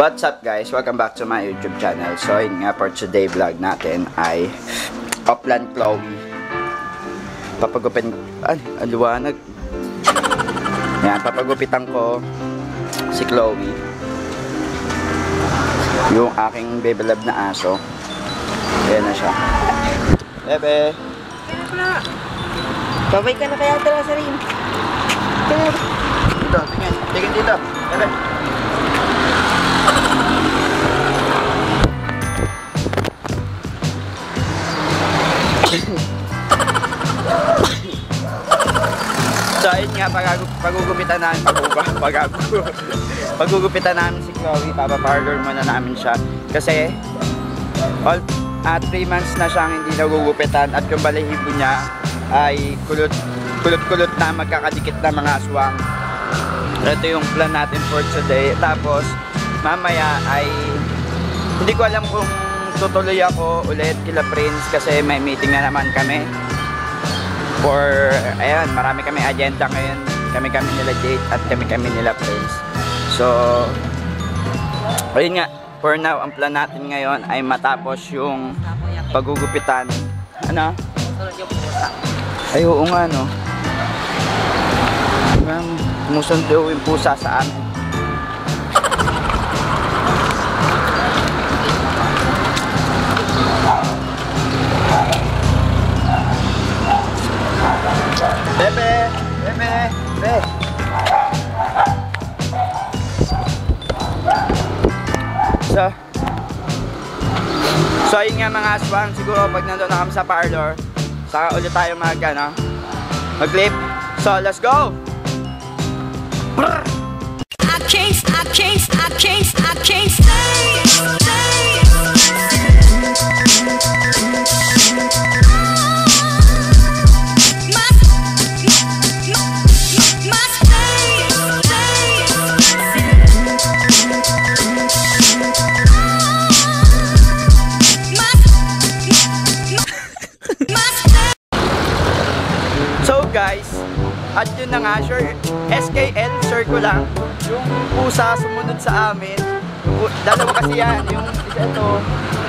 What's up guys? Welcome back to my YouTube channel. So yun nga, for today vlog natin ay Upland Chloe. Papagupin, aliwanag. Yan, papagupitan ko si Chloe, yung aking baby love na aso. Ayan na siya. Bebe! Babay ka na kaya tara sa rin. Dito, tingin dito. Bebe! So ayun nga, pagugupitan namin pagugupitan namin si Chloe. Papaparlor muna namin siya kasi 3 months na siyang hindi nagugupitan at yung balahibo niya ay kulot na, magkakadikit na mga aswang. Ito yung plan natin for today. Tapos mamaya ay hindi ko alam kung tutuloy ako ulit kila Prince kasi may meeting na naman kami. For, ayan, marami kami agenda ngayon. Kami nila Jade at kami nila Prince. So, ayun nga, for now, ang plan natin ngayon ay matapos yung pagugupitan. Ano? Ay, oo nga, no? Musundo yung pusa sa amin. Bebe! So ayun nga mga aswang, siguro pag nandun na kami sa parlor, saka ulit tayo mag-clip. So let's go! I can't stay. So guys, at yun na nga, SKL, share ko lang, yung pusa sumunod sa amin. Dalawa kasi yan, yung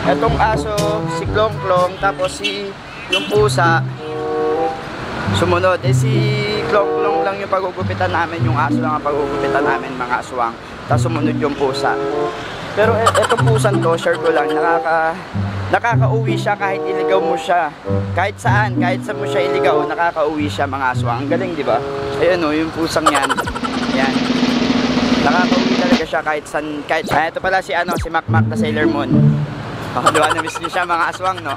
itong aso, si Klong-Klong, tapos yung pusa sumunod. Si Klong-Klong lang yung pagugupitan namin, yung aso lang ang pagugupitan namin, mga aswang. Tapos sumunod yung pusa. Pero itong pusan to, share ko lang, nakakauwi siya kahit iligaw mo siya. Kahit saan mo siya iligaw, nakakauwi siya, mga aswang. Ang galing, di ba? Ayun o, yung pusang yan. Yan. Nakakauwi talaga siya kahit saan. Ito pala si Mac the Sailor Moon. Diba, na-miss niyo siya, mga aswang, no?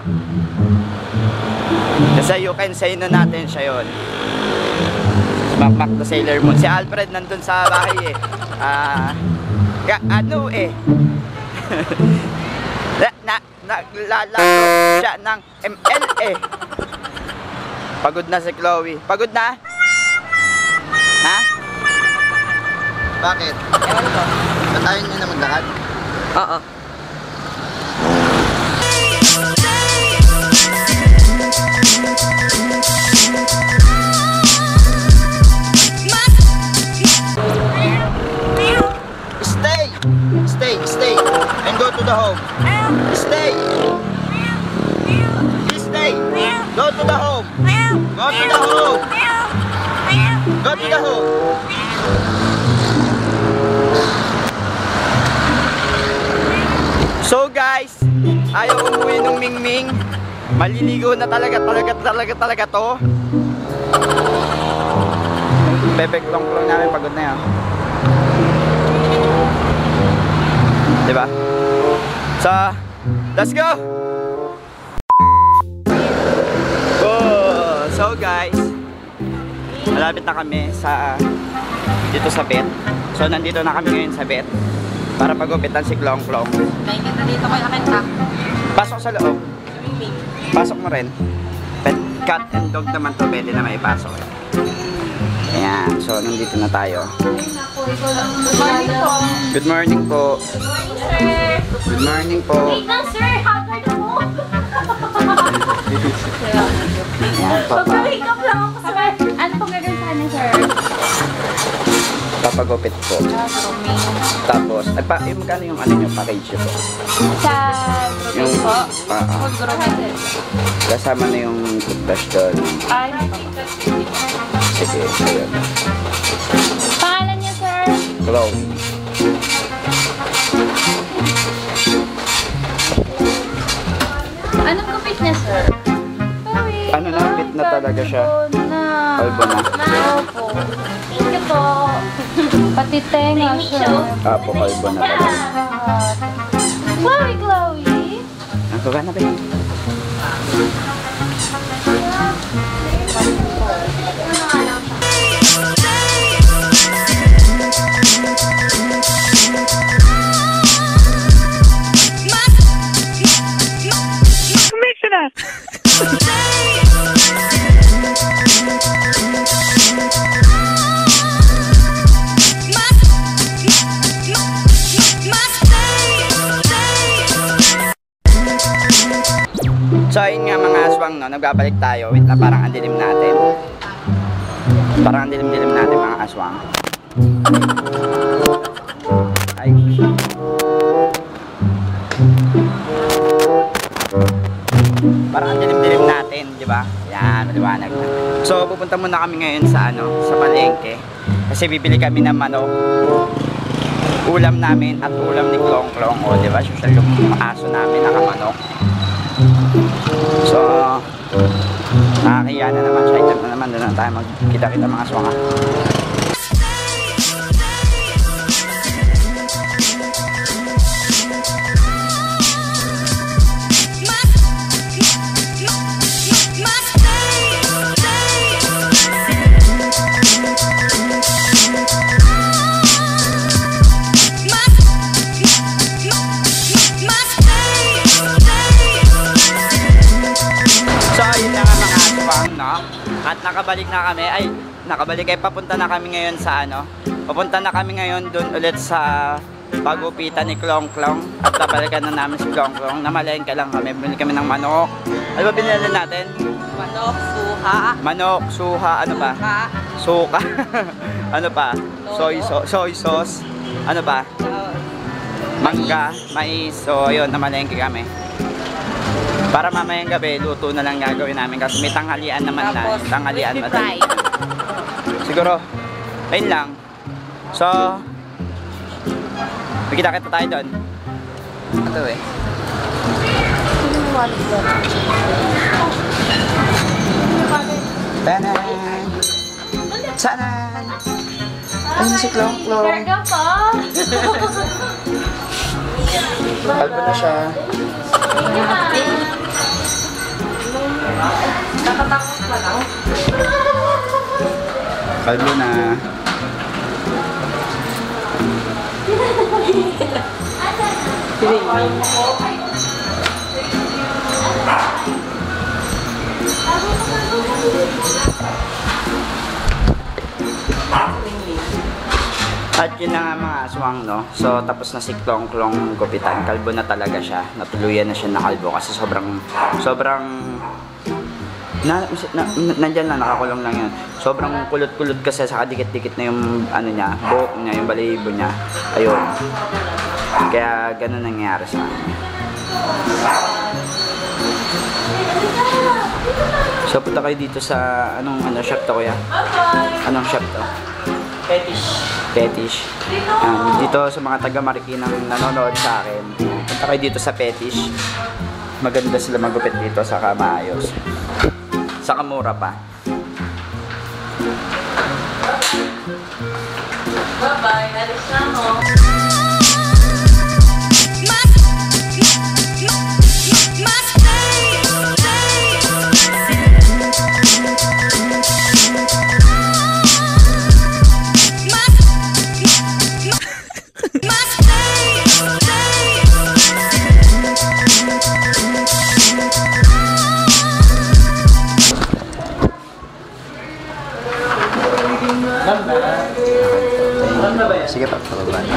Kasi you can say no natin siya yun. Si Mac the Sailor Moon. Si Alfred nandun sa bahay naglalaro siya ng MLA. Pagod na si Chloe. Pagod na? Ha? Bakit? Ewan ko. Batayin niyo na maglakad? Oo. Stay and go to the home. Stay. Go to the home. Go to the home. Go to the home. So guys, ayaw umuwi nung Mingming. Maliligo na talaga to. Bebe Klong-Klong namin, pagod na yan. Diba? So, let's go! Oh, so guys, malapit na kami dito sa vet. So, nandito na kami ngayon sa vet para pagupitan si Klong-Klong. Kain ka na dito kay akin ha. Pasok sa loob. Pasok mo rin. Pet, cat and dog naman to, pwede na may pasok. Ayan, so nandito na tayo. Good morning po. Good morning po. Sir, hagard mo. Ayan, papa. Pag-wake up lang ako, sir. Ano pong gagawin sa kanya, sir? papagupit po. Tapos, yung magkano yung ano yung package po? Sa Yung, grooming po. ah, Full grooming. kasama na yung toothbrush doon. Ay, Sige, ayun. pangalan niya, sir? Chloe. Anong gupit niya, sir? Ano na, bit na talaga siya. Kalbo na. Opo. Thank you po. Pati tenga, sir. Apo, kalbo na talaga. Chloe, Chloe. Ang kuha na ba yun? So ayun nga mga aswang, no, nagbabalik tayo. Wait na, parang ang dilim natin. Parang ang dilim-dilim natin mga aswang. Ay. Parang ang dilim-dilim natin, di ba? Yan, maliwanag na. So pupunta muna kami ngayon sa sa palengke. Kasi bibili kami ng manok. Ulam namin at ulam ni Klong Klong, o di ba? Social yung aso namin nakamanok. So, nakakahiya na naman, shy time na naman, doon na tayo magkita-kita mga swanga. At nakabalik na kami, papunta na kami ngayon sa papunta na kami ngayon doon ulit sa pagupitan ni Klong Klong. At napalikan na namin si Klong Klong, namalengke lang kami, binili kami ng manok. Ano ba binili natin? Manok, suha. Manok, suha, ano pa? Suka. Ano pa? Soy sauce. Ano pa? Mangga, mais. So yun, namalengke kami. Para mamayang gabi, luto na lang gagawin namin kasi may tanghalian naman na. Tanghalian na din. Siguro, ayun lang. So, magkita-kita tayo doon. Ito eh. Tanan! Sanan! Ayun si Klong Klong. Karga po. Kalbo na siya. Natatakot ka lang. Kalbo na. At yun na nga mga aswang, no? So, tapos na si Klong Klong gupitan. Kalbo na talaga siya. Natuluyan na siya na kalbo kasi sobrang nandyan na, nakakulong lang yun. Sobrang kulot-kulot kasi saka dikit-dikit na yung niya, buhok niya, yung balahibo niya. Ayun. Kaya ganun nangyayari sa kanya. So, punta kayo dito sa shop to, kuya? Anong shop to? Fetish. Dito sa mga taga Marikina nanonood sa akin, punta kayo dito sa Fetish. Maganda sila magupit dito, saka maayos. Saka mura pa. Bye-bye. Alis na ako. Sige pa, pababa na.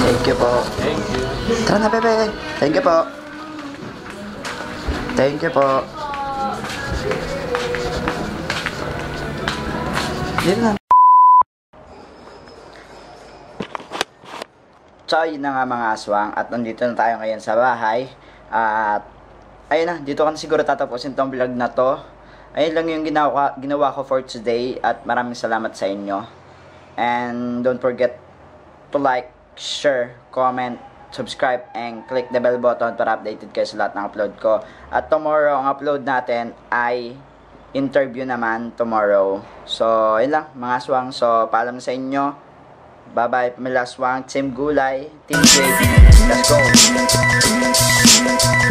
Thank you po. Thank you. Tara na, bebe. Thank you po. Thank you po. Dito na. So, yun na nga mga aswang. At nandito na tayo ngayon sa bahay. At, ayun na. Dito ka na siguro tatapusin tong vlog na to. Ayun lang yung ginawa ko for today. At maraming salamat sa inyo. And, don't forget to like, share, comment, subscribe, and click the bell button para updated kayo sa lahat ng upload ko. At tomorrow, ang upload natin ay interview naman tomorrow. So, yun lang mga aswang. So, paalam sa inyo. Bye-bye, Pamela Aswang, Team Gulay, Team J. Let's go!